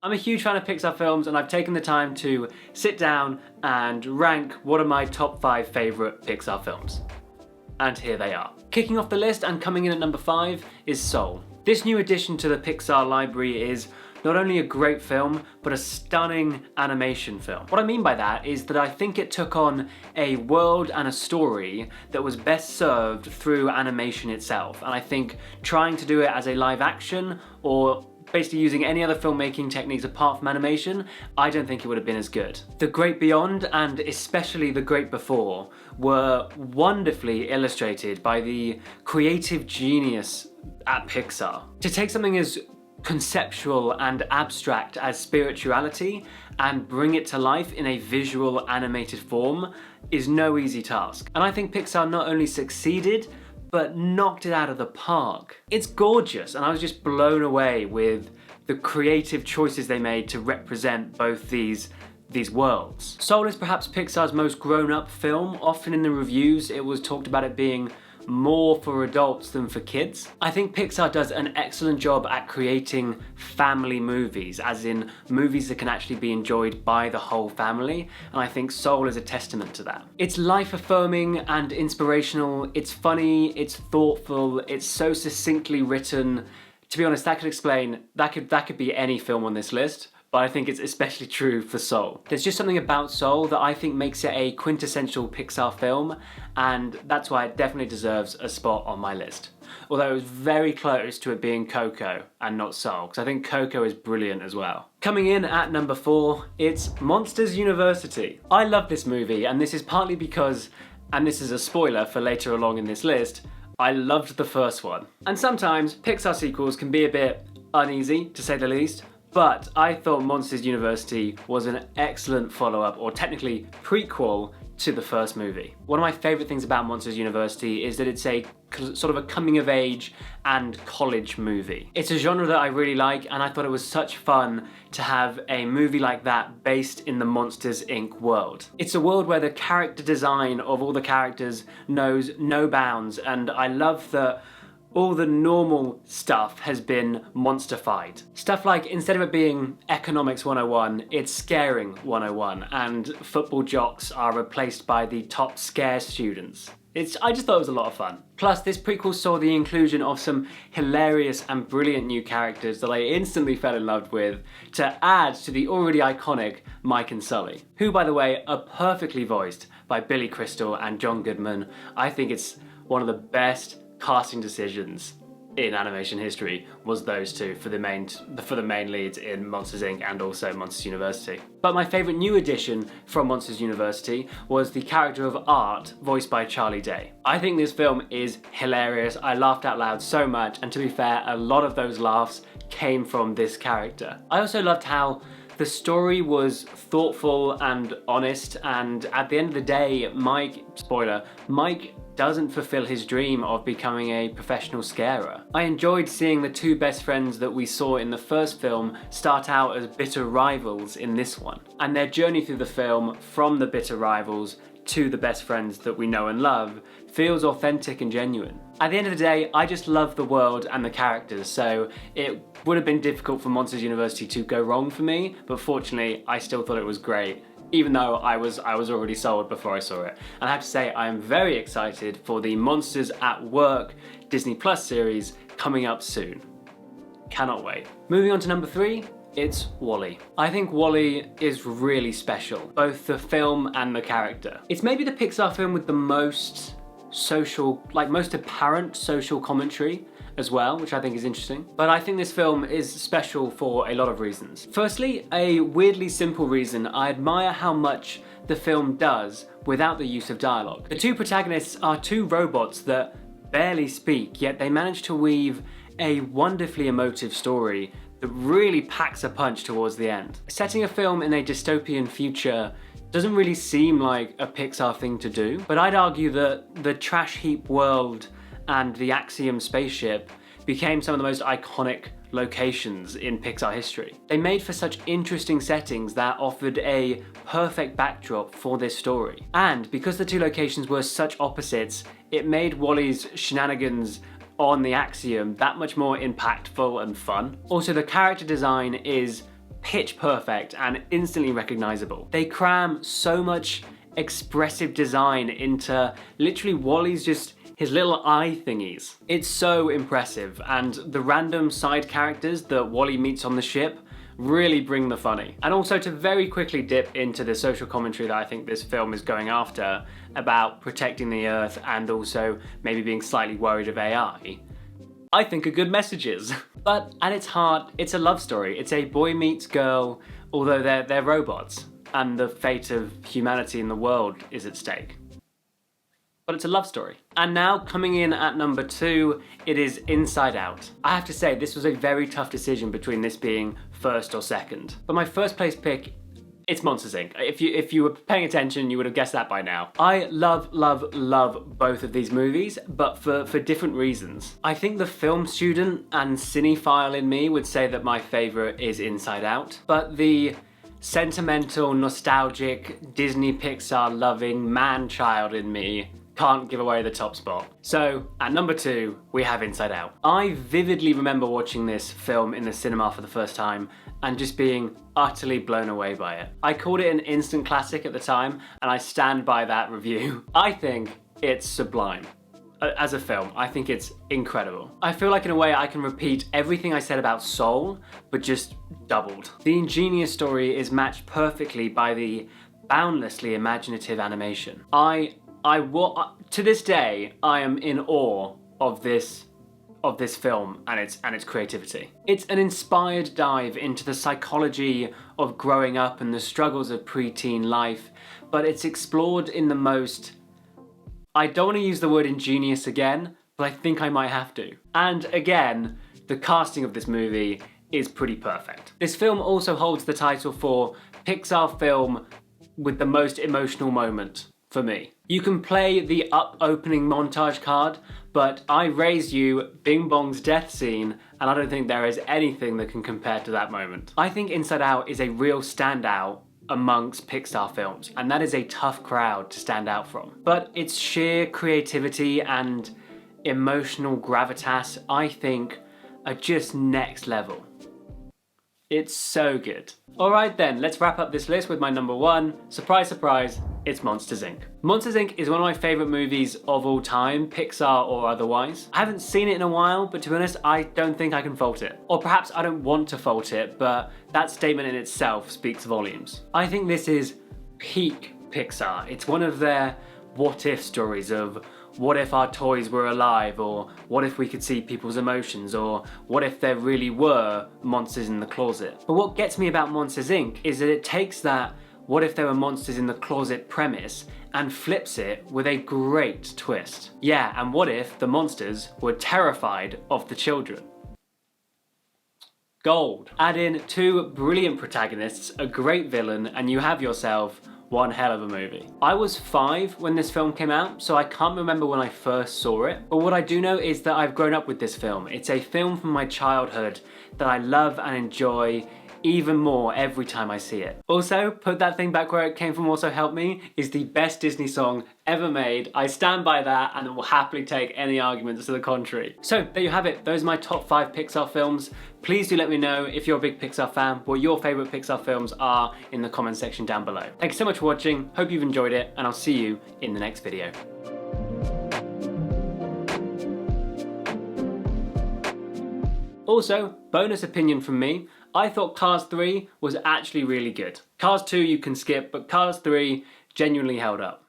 I'm a huge fan of Pixar films, and I've taken the time to sit down and rank what are my top 5 favourite Pixar films. And here they are. Kicking off the list and coming in at number 5 is Soul. This new addition to the Pixar library is not only a great film, but a stunning animation film. What I mean by that is that I think it took on a world and a story that was best served through animation itself. And I think trying to do it as a live action or basically using any other filmmaking techniques apart from animation, I don't think it would have been as good. The Great Beyond and especially The Great Before were wonderfully illustrated by the creative genius at Pixar. To take something as conceptual and abstract as spirituality and bring it to life in a visual animated form is no easy task. And I think Pixar not only succeeded, but knocked it out of the park. It's gorgeous, and I was just blown away with the creative choices they made to represent both these worlds. Soul is perhaps Pixar's most grown-up film. Often in the reviews it was talked about it being more for adults than for kids. I think Pixar does an excellent job at creating family movies, as in movies that can actually be enjoyed by the whole family, and I think Soul is a testament to that. It's life-affirming and inspirational, it's funny, it's thoughtful, it's so succinctly written. To be honest, that could be any film on this list, but I think it's especially true for Soul. There's just something about Soul that I think makes it a quintessential Pixar film, and that's why it definitely deserves a spot on my list. Although it was very close to it being Coco and not Soul, because I think Coco is brilliant as well. Coming in at number 4, it's Monsters University. I love this movie, and this is partly because, and this is a spoiler for later along in this list, I loved the first one. And sometimes Pixar sequels can be a bit uneasy, to say the least, but I thought Monsters University was an excellent follow-up, or technically prequel, to the first movie. One of my favourite things about Monsters University is that it's a sort of a coming-of-age and college movie. It's a genre that I really like, and I thought it was such fun to have a movie like that based in the Monsters, Inc. world. It's a world where the character design of all the characters knows no bounds, and I love that all the normal stuff has been monsterfied. Stuff like, instead of it being economics 101, it's scaring 101, and football jocks are replaced by the top scare students. I just thought it was a lot of fun. Plus, this prequel saw the inclusion of some hilarious and brilliant new characters that I instantly fell in love with to add to the already iconic Mike and Sully, who, by the way, are perfectly voiced by Billy Crystal and John Goodman. I think it's one of the best casting decisions in animation history was those two for the main leads in Monsters Inc. and also Monsters University. But my favourite new addition from Monsters University was the character of Art, voiced by Charlie Day. I think this film is hilarious. I laughed out loud so much, and to be fair, a lot of those laughs came from this character. I also loved how the story was thoughtful and honest, and at the end of the day, Mike doesn't fulfill his dream of becoming a professional scarer. I enjoyed seeing the two best friends that we saw in the first film start out as bitter rivals in this one, and their journey through the film from the bitter rivals to the best friends that we know and love feels authentic and genuine. At the end of the day, I just love the world and the characters, so it would have been difficult for Monsters University to go wrong for me, but fortunately I still thought it was great, even though I was already sold before I saw it. And I have to say, I am very excited for the Monsters at Work Disney Plus series coming up soon. Cannot wait. Moving on to number 3, it's WALL-E. I think WALL-E is really special, both the film and the character. It's maybe the Pixar film with the most most apparent social commentary as well, which I think is interesting. But I think this film is special for a lot of reasons. Firstly, a weirdly simple reason: I admire how much the film does without the use of dialogue. The two protagonists are two robots that barely speak, yet they manage to weave a wonderfully emotive story that really packs a punch towards the end. Setting a film in a dystopian future doesn't really seem like a Pixar thing to do, but I'd argue that the trash heap world and the Axiom spaceship became some of the most iconic locations in Pixar history. They made for such interesting settings that offered a perfect backdrop for this story. And because the two locations were such opposites, it made WALL-E's shenanigans on the Axiom that much more impactful and fun. Also, the character design is pitch perfect and instantly recognizable. They cram so much expressive design into literally WALL-E's just his little eye thingies. It's so impressive, and the random side characters that WALL-E meets on the ship really bring the funny. And also to very quickly dip into the social commentary that I think this film is going after about protecting the Earth and also maybe being slightly worried of AI, I think are good messages. But at its heart, it's a love story. It's a boy meets girl, although they're robots, and the fate of humanity in the world is at stake. But it's a love story. And now, coming in at number 2, it is Inside Out. I have to say, this was a very tough decision between this being first or second. But my first place pick, it's Monsters, Inc. If you were paying attention, you would have guessed that by now. I love both of these movies, but for different reasons. I think the film student and cinephile in me would say that my favorite is Inside Out, but the sentimental, nostalgic, Disney Pixar loving man-child in me can't give away the top spot. So, at number 2, we have Inside Out. I vividly remember watching this film in the cinema for the first time and just being utterly blown away by it. I called it an instant classic at the time, and I stand by that review. I think it's sublime. As a film, I think it's incredible. I feel like in a way I can repeat everything I said about Soul, but just doubled. The ingenious story is matched perfectly by the boundlessly imaginative animation. To this day, I am in awe of this film and its creativity. It's an inspired dive into the psychology of growing up and the struggles of preteen life, but it's explored in the most, I don't want to use the word ingenious again, but I think I might have to. And again, the casting of this movie is pretty perfect. This film also holds the title for Pixar film with the most emotional moment for me. You can play the opening montage card, but I raise you Bing Bong's death scene, and I don't think there is anything that can compare to that moment. I think Inside Out is a real standout amongst Pixar films, and that is a tough crowd to stand out from. But its sheer creativity and emotional gravitas, I think, are just next level. It's so good. Alright then, let's wrap up this list with my number 1. Surprise, surprise, it's Monsters, Inc. Monsters, Inc. is one of my favourite movies of all time, Pixar or otherwise. I haven't seen it in a while, but to be honest, I don't think I can fault it. Or perhaps I don't want to fault it, but that statement in itself speaks volumes. I think this is peak Pixar. It's one of their what-if stories of what if our toys were alive, or what if we could see people's emotions, or what if there really were monsters in the closet. But what gets me about Monsters, Inc. is that it takes that what if there were monsters in the closet premise and flips it with a great twist. Yeah, and what if the monsters were terrified of the children? Gold. Add in 2 brilliant protagonists, a great villain, and you have yourself one hell of a movie. I was 5 when this film came out, so I can't remember when I first saw it, but what I do know is that I've grown up with this film. It's a film from my childhood that I love and enjoy even more every time I see it. Also, Put That Thing Back Where It Came From Also Help Me is the best Disney song ever made. I stand by that and will happily take any arguments to the contrary. So there you have it. Those are my top 5 Pixar films. Please do let me know, if you're a big Pixar fan, what your favourite Pixar films are in the comment section down below. Thanks so much for watching, hope you've enjoyed it, and I'll see you in the next video. Also, bonus opinion from me, I thought Cars 3 was actually really good. Cars 2 you can skip, but Cars 3 genuinely held up.